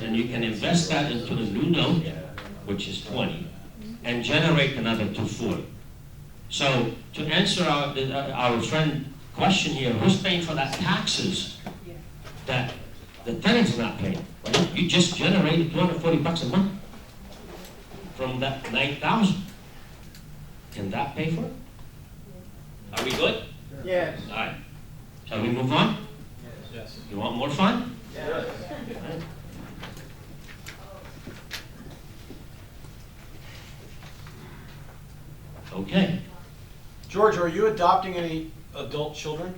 and you can invest that into the new note, which is 20, and generate another 240. So to answer our friend question here, who's paying for that taxes that the tenant's not paying? Right? You just generated 240 bucks a month from that 9,000. Can that pay for it? Are we good? Yes. All right. Shall we move on? Yes. You want more fun? Yes. Okay. George, are you adopting any adult children?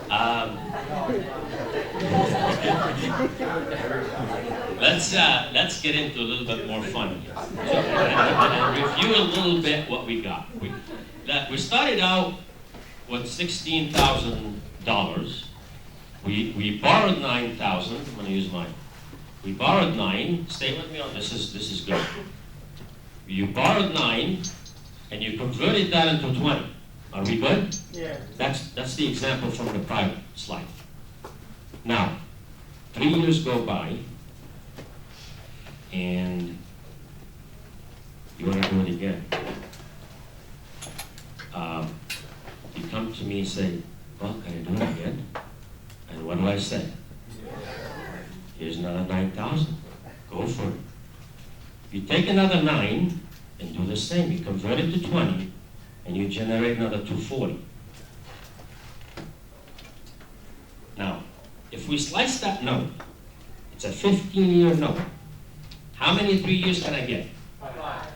Um, let's get into a little bit more fun here. And review a little bit what we got. We started out with $16,000. We borrowed $9,000. I'm going to use mine. We borrowed 9. Stay with me on this. This is good. You borrowed 9, and you converted that into 20. Are we good? Yes. That's the example from the private slide. Now, 3 years go by, and you want to do it again. You come to me and say, well, can I do it again? And what do I say? Here's another 9,000. Go for it. You take another 9 and do the same. You convert it to 20, and you generate another 240. Now, if we slice that note, it's a 15-year note. How many 3 years can I get? 5.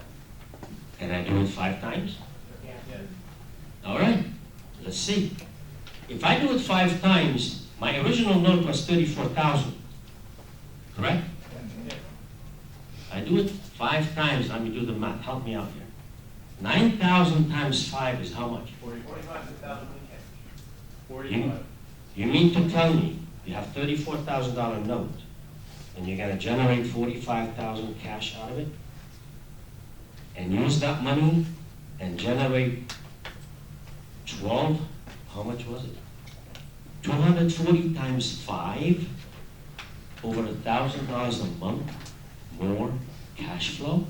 Can I do it 5 times? All right, let's see. If I do it 5 times, my original note was 34,000. Correct? I do it 5 times. Let me do the math. Help me out here. 9,000 times 5 is how much? 45,000. You mean to tell me you have $34,000 note and you're going to generate 45,000 cash out of it and use that money and generate 12? How much was it? 240 times 5, over $1,000 a month more cash flow?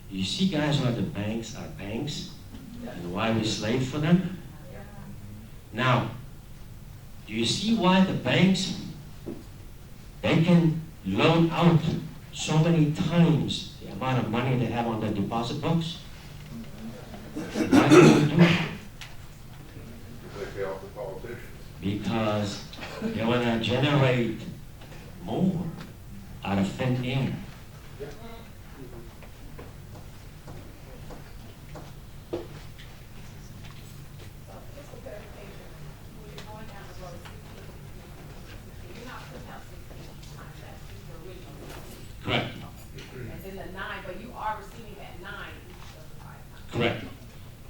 You see, guys, why the banks are banks and why we slave for them? Now, do you see why the banks, they can loan out so many times the amount of money they have on their deposit books? Why do they do it? They pay off the politicians. Because they want to generate more out of thin air. Correct. And then the 9, but you are receiving that 9 each of the 5 times. Correct.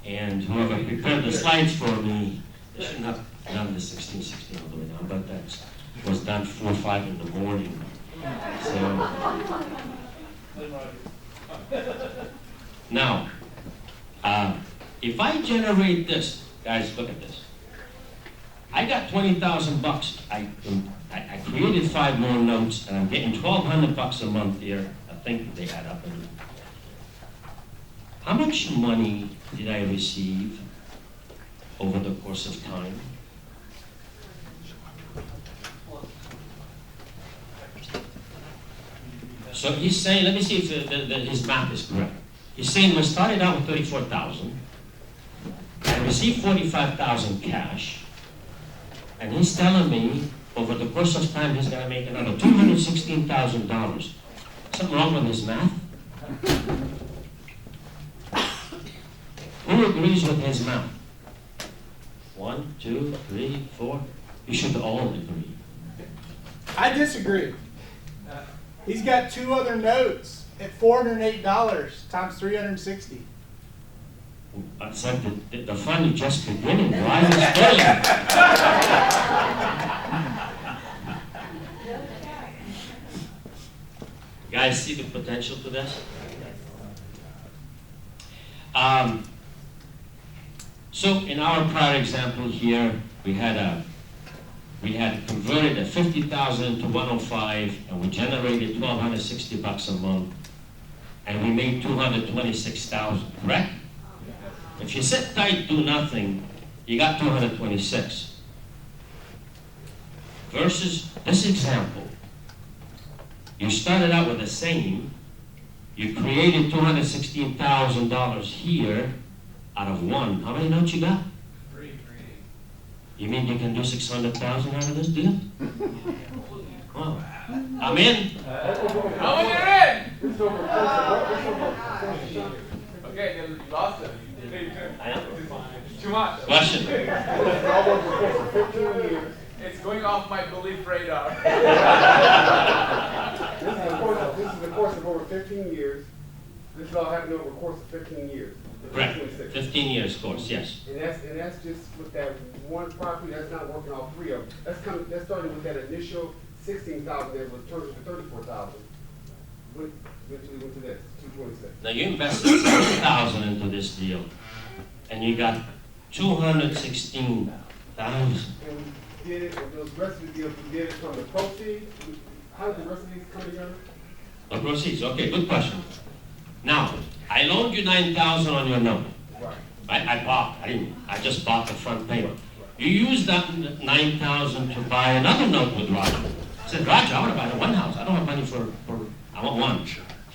And whoever prepared the slides for me, they shouldn't have done the 16 all the way down, but that was done 4 or 5 in the morning. So now, if I generate this, guys, look at this. I got 20,000 bucks. I created 5 more notes, and I'm getting 1,200 bucks a month here. I think they add up. How much money did I receive over the course of time? So he's saying, let me see if his math is correct. He's saying we started out with 34,000. I received 45,000 cash. And he's telling me over the course of time he's going to make another $216,000. Something wrong with his math? Who agrees with his math? 1, 2, 3, 4. You should all agree. I disagree. He's got 2 other notes at $408 times 360. I said the fun is just beginning. Why is it You guys see the potential to this? So in our prior example here, we had converted a 50,000 to 105, and we generated $1,260 a month, and we made 226,000. Correct? If you sit tight, do nothing, you got 226. Versus this example, you started out with the same, you created $216,000 here out of one. How many notes you got? 3. You mean you can do 600,000 out of this deal? Wow. I'm in. How many are in? Okay, then you lost it. I know. Too much. Question. It's going off my belief radar. This is the course of over 15 years. This has all happened over the course of 15 years. Correct. 26. 15 years course, yes. And that's just with that one property that's not working all three of them. That started with that initial 16,000 that was turned to 34,000. Went to this, 226. Now you invested 7,000 into this deal, and you got 216,000. And we did it, and those rest of the deals, we did it from the proceeds. How did the rest of these come together? The proceeds, okay, good question. Now, I loaned you 9,000 on your note. Right. I just bought the front payment. You used that 9,000 to buy another note with Roger. I said, Roger, I want to buy the one house. I don't have money for I want one.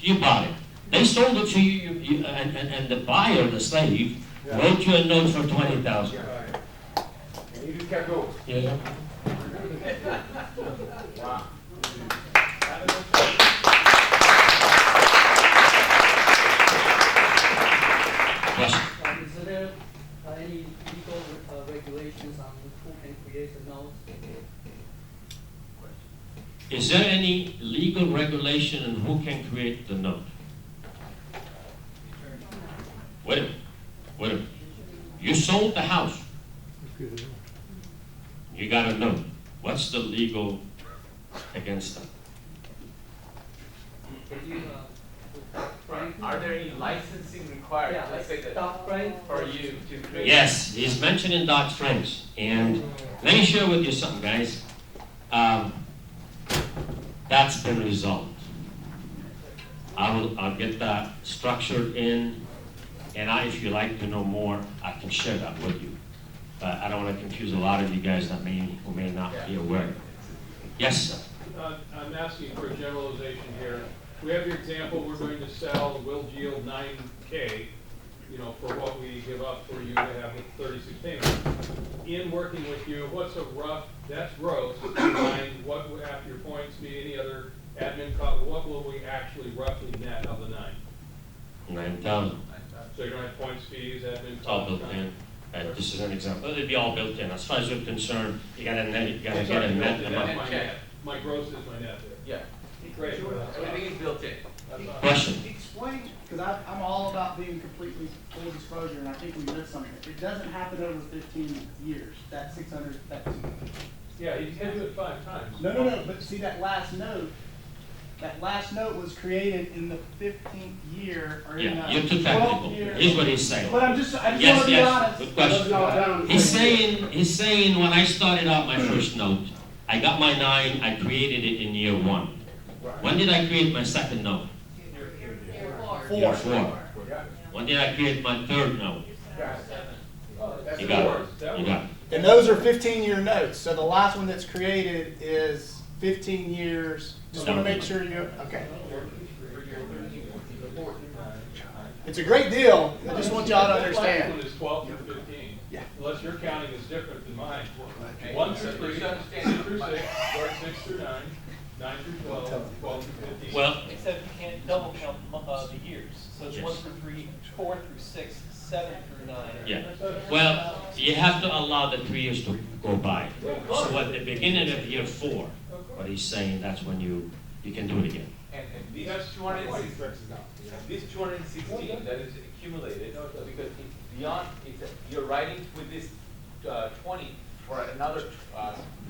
You bought it. They sold it to you, and the buyer, the slave, wrote you a note for 20,000. And you just kept going. Yeah. Wow. Question. Is there any legal regulations on who can create the notes? Is there any legal regulation on who can create the note? Wait a minute. You sold the house. You got a note. What's the legal against that? Can you, Frank? Are there any licensing required? Yeah, Let's say like that Dodd-Frank? for you to create. Yes, he's mentioning Dodd-Frank. And let me share with you something, guys. That's been resolved. I'll get that structured in, and if you like to know more, I can share that with you. But I don't want to confuse a lot of you guys that may or may not be aware. Yes, sir. I'm asking for a generalization here. We have your example, we're going to sell, we'll yield 9K, for what we give up for you to have the 36 payments. In working with you, what's a rough, that's gross, what would, after your points be, any other admin cost, what will we actually roughly net of the 9? 9,000. So you don't have points, fees, admin It's all costs? built in. And this is an example. It'd be all built in. As far as you're concerned, you gotta net, you gotta It's get a already net built in. amount. My net. My gross is my net there. Yeah, Great. everything is built in. That's all. Question. Explain, because I'm all about being completely full disclosure, and I think we missed something. It doesn't happen over 15 years, that 600, Yeah, you can do it 5 times. no, but see that last note was created in the 15th year, or in Yeah, the you're too 12th technical. year. Here's what he's saying. But I just want to Yes, be yes, honest. good Wasn't all question. done on the He's same day. saying when I started out my first note, I got my 9, I created it in year 1. When did I create my second note? Year 4. When did I create my third note? You got it. You got it. And those are 15-year notes, so the last one that's created is 15 years. Just want to make sure you, okay. It's a great deal, I just want y'all to This last understand. one is 12 through 15. Yeah. Unless your counting is different than mine. Okay. 1 through So 3, you 2 understand through my- 6, or 6 through 9, 9 through 12, 12 through 15. Well, Except you can't double count the years. So it's Yes. 1 through 3, 4 through 6, 7 through 9. yeah. Well, you have to allow the 3 years to go by. So at the beginning of year 4, what he's saying, that's when you can do it again. And these 216 that is accumulated, because it's beyond, you're writing with this 20 for another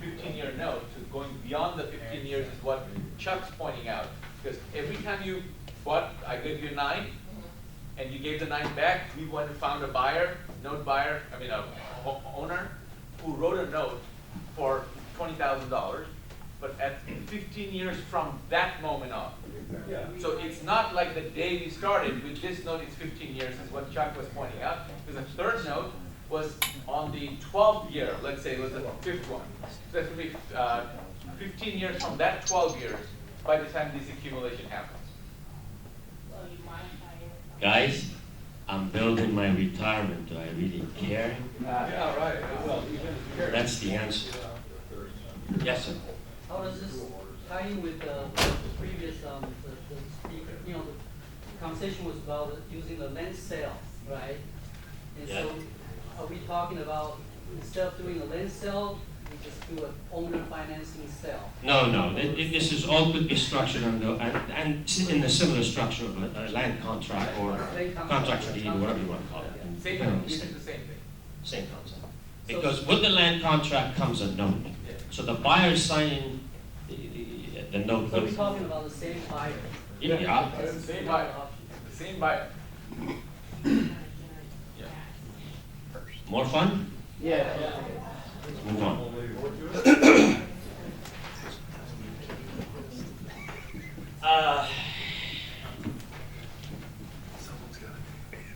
15-year note, so going beyond the 15 years is what Chuck's pointing out. Because every time you bought, I gave you 9, and you gave the 9 back, we went and found a buyer, owner, who wrote a note for $20,000, but at 15 years from that moment on. So it's not like the day we started, with this note it's 15 years, is what Chuck was pointing out, because the third note was on the 12th year, let's say it was the 5th one. So that's going to be 15 years from that 12 years by the time this accumulation happens. Guys, I'm building my retirement. Do I really care? Yeah, right, well, even here. That's the answer. Yes, sir. How does this tie in with the previous, the speaker, the conversation was about using the land sale, right? And Yeah. so, are we talking about, instead of doing a land sale, we just do an owner financing sale? No. This is all could be structured under, and in a similar structure of a land contract or contract for deed, or whatever you want to call it. Same Depending on thing, the this state. is the same thing. Same concept. Because with the land contract comes a note. So the buyer is signing the note. So we're talking about the same buyer? Yeah. It's the same buyer, the same buyer. Yeah. More fun? Yeah. Let's move on.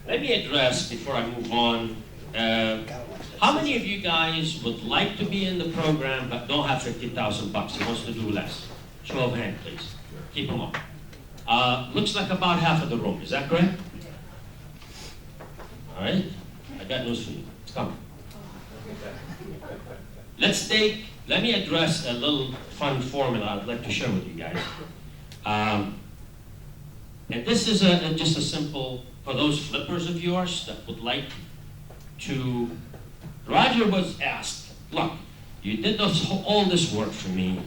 Let me address, before I move on, how many of you guys would like to be in the program but don't have 50,000 bucks and wants to do less? Show of hand, please. Keep them up. Looks like about half of the room. Is that correct? All right. I got news for you. It's coming. Let me address a little fun formula I'd like to share with you guys. And this is just a simple, for those flippers of yours that would like to, Roger was asked, look, you did all this work for me,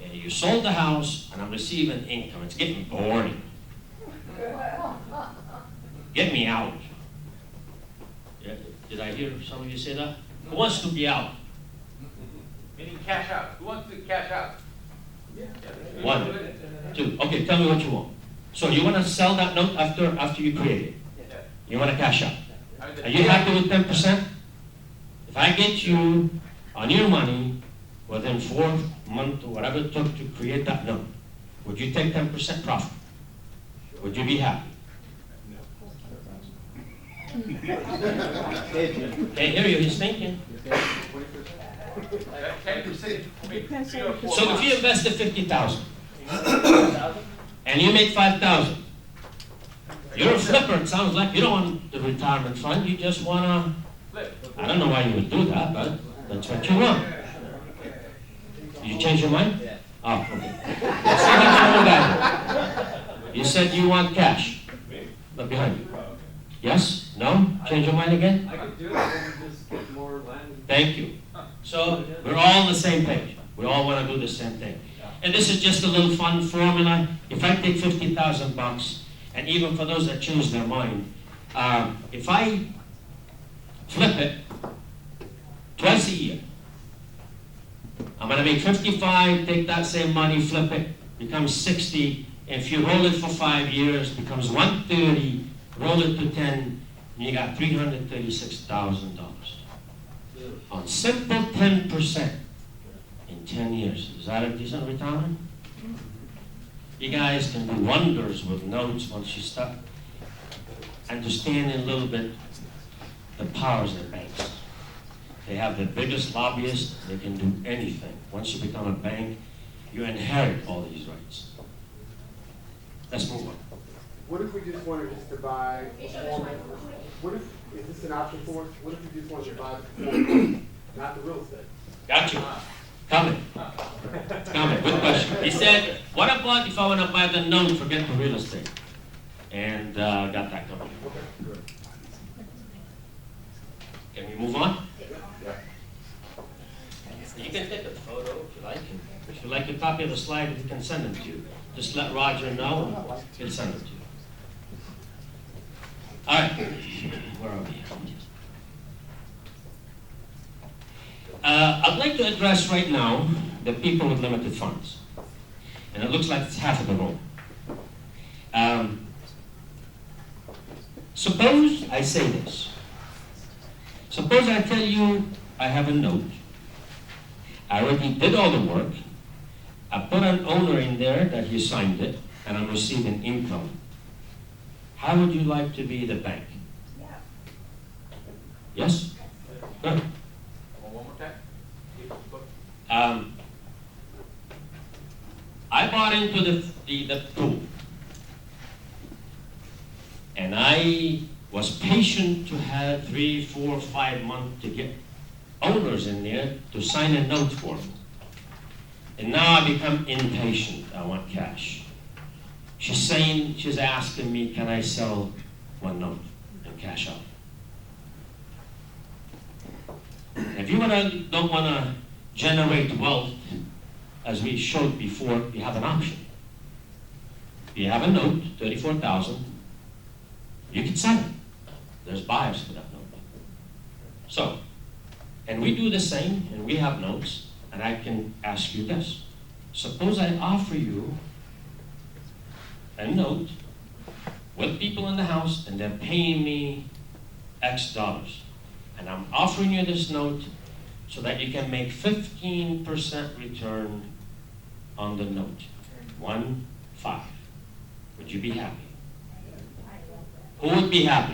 and you sold the house, and I'm receiving income. It's getting boring. Get me out. Yeah, did I hear some of you say that? Who wants to be out? Meaning cash out. Who wants to cash out? One, two. Okay, tell me what you want. So you want to sell that note after you create it? Yeah. You want to cash out? I mean, the Are you happy with 10%? If I get you on your money within 4 months or whatever it took to create that note, would you take 10% profit? Would you be happy? Can't hear you, he's thinking. That 10%, I mean, 3 or 4 So if months. you invested 50,000 and you make 5,000, you're a flipper. It sounds like you don't want the retirement fund. You just want to. Flip. I don't know why you would do that, but that's what you want. You change your mind? Oh, okay. Let's see what you want that. You said you want cash. Look behind you. Yes? No? Change your mind again? I could do it, and just get more land. Thank you. So we're all on the same page. We all want to do the same thing. And this is just a little fun formula. If I take 50,000 bucks, and even for those that change their mind, if I flip it twice a year, I'm going to make 55, take that same money, flip it, becomes 60. And if you roll it for 5 years, becomes 130, roll it to 10, and you got $336,000. On simple 10% in 10 years. Is that a decent retirement? You guys can do wonders with notes once you start understanding a little bit the powers of banks. They have the biggest lobbyists. They can do anything. Once you become a bank, you inherit all these rights. Let's move on. What if we just wanted just to buy, what if, is this an option for us? What if we just wanted to buy the performance, not the real estate? Got you. Comment. Comment. Good question. He said, what about if I want to buy the note, forget the real estate? And got that covered. Okay, good. Can we move on? You can take a photo if you like. If you like a copy of the slide, we can send them to you. Just let Roger know and he'll send it to you. All right. Where are we? I'd like to address right now the people with limited funds. And it looks like it's half of the room. Suppose I say this. Suppose I tell you I have a note. I already did all the work. I put an owner in there that he signed it, and I'm receiving income. How would you like to be the bank? Yes? Good. One more time? I bought into the pool. And I was patient to have 3, 4, 5 months to get owners in there to sign a note for me. And now I become impatient. I want cash. She's asking me, can I sell one note and cash out? If you don't want to generate wealth, as we showed before, you have an option. You have a note, 34,000. You can sell it. There's buyers for that note. So, and we do the same, and we have notes, and I can ask you this. Suppose I offer you a note with people in the house, and they're paying me X dollars. And I'm offering you this note so that you can make 15% return on the note. 1.5. Would you be happy? Who would be happy?